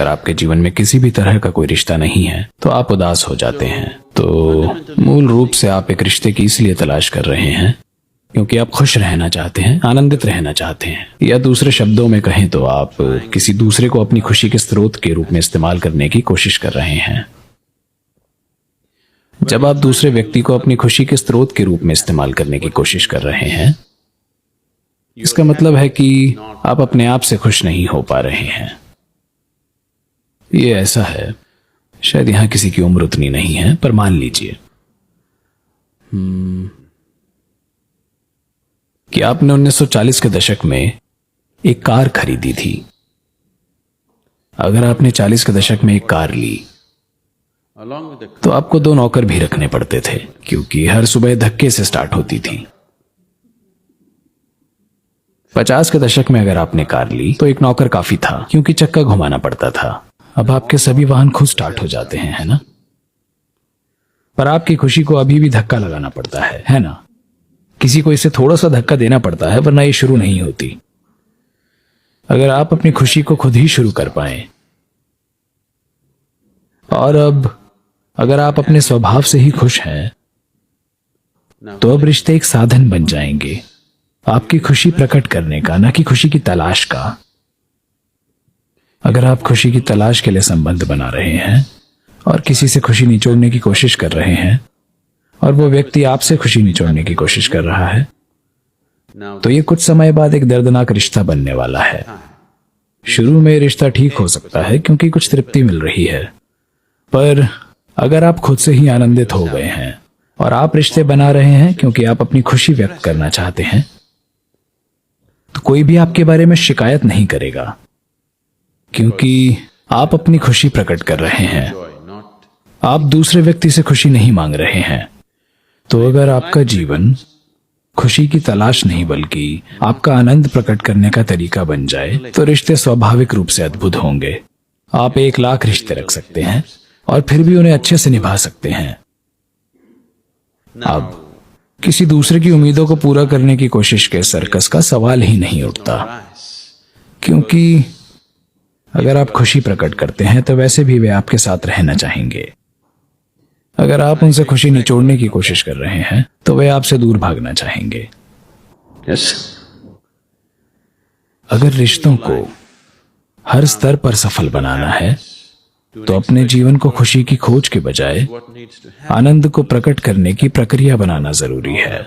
अगर आपके जीवन में किसी भी तरह का कोई रिश्ता नहीं है तो आप उदास हो जाते हैं। तो मूल रूप से आप एक रिश्ते की इसलिए तलाश कर रहे हैं क्योंकि आप खुश रहना चाहते हैं, आनंदित रहना चाहते हैं, या दूसरे शब्दों में कहें तो आप किसी दूसरे को अपनी खुशी के स्रोत के रूप में इस्तेमाल करने की कोशिश कर रहे हैं। जब आप दूसरे व्यक्ति को अपनी खुशी के स्रोत के रूप में इस्तेमाल करने की कोशिश कर रहे हैं, इसका मतलब है कि आप अपने आप से खुश नहीं हो पा रहे हैं। ये ऐसा है, शायद यहां किसी की उम्र उतनी नहीं है, पर मान लीजिए कि आपने 1940 के दशक में एक कार खरीदी थी। अगर आपने 40 के दशक में एक कार ली तो आपको 2 नौकर भी रखने पड़ते थे क्योंकि हर सुबह धक्के से स्टार्ट होती थी। 50 के दशक में अगर आपने कार ली तो एक नौकर काफी था क्योंकि चक्का घुमाना पड़ता था। अब आपके सभी वाहन खुद स्टार्ट हो जाते हैं, है ना? पर आपकी खुशी को अभी भी धक्का लगाना पड़ता है ना? किसी को इसे थोड़ा सा धक्का देना पड़ता है वरना ये शुरू नहीं होती। अगर आप अपनी खुशी को खुद ही शुरू कर पाए, और अब अगर आप अपने स्वभाव से ही खुश हैं तो अब रिश्ते एक साधन बन जाएंगे आपकी खुशी प्रकट करने का, ना कि खुशी की तलाश का। अगर आप खुशी की तलाश के लिए संबंध बना रहे हैं और किसी से खुशी निचोड़ने की कोशिश कर रहे हैं और वो व्यक्ति आपसे खुशी निचोड़ने की कोशिश कर रहा है, तो ये कुछ समय बाद एक दर्दनाक रिश्ता बनने वाला है। शुरू में रिश्ता ठीक हो सकता है क्योंकि कुछ तृप्ति मिल रही है, पर अगर आप खुद से ही आनंदित हो गए हैं और आप रिश्ते बना रहे हैं क्योंकि आप अपनी खुशी व्यक्त करना चाहते हैं, तो कोई भी आपके बारे में शिकायत नहीं करेगा क्योंकि आप अपनी खुशी प्रकट कर रहे हैं। आप दूसरे व्यक्ति से खुशी नहीं मांग रहे हैं। तो अगर आपका जीवन खुशी की तलाश नहीं बल्कि आपका आनंद प्रकट करने का तरीका बन जाए तो रिश्ते स्वाभाविक रूप से अद्भुत होंगे। आप 1 लाख रिश्ते रख सकते हैं और फिर भी उन्हें अच्छे से निभा सकते हैं। अब किसी दूसरे की उम्मीदों को पूरा करने की कोशिश के सर्कस का सवाल ही नहीं उठता, क्योंकि अगर आप खुशी प्रकट करते हैं तो वैसे भी वे आपके साथ रहना चाहेंगे। अगर आप उनसे खुशी निचोड़ने की कोशिश कर रहे हैं तो वे आपसे दूर भागना चाहेंगे। अगर रिश्तों को हर स्तर पर सफल बनाना है तो अपने जीवन को खुशी की खोज के बजाय आनंद को प्रकट करने की प्रक्रिया बनाना जरूरी है।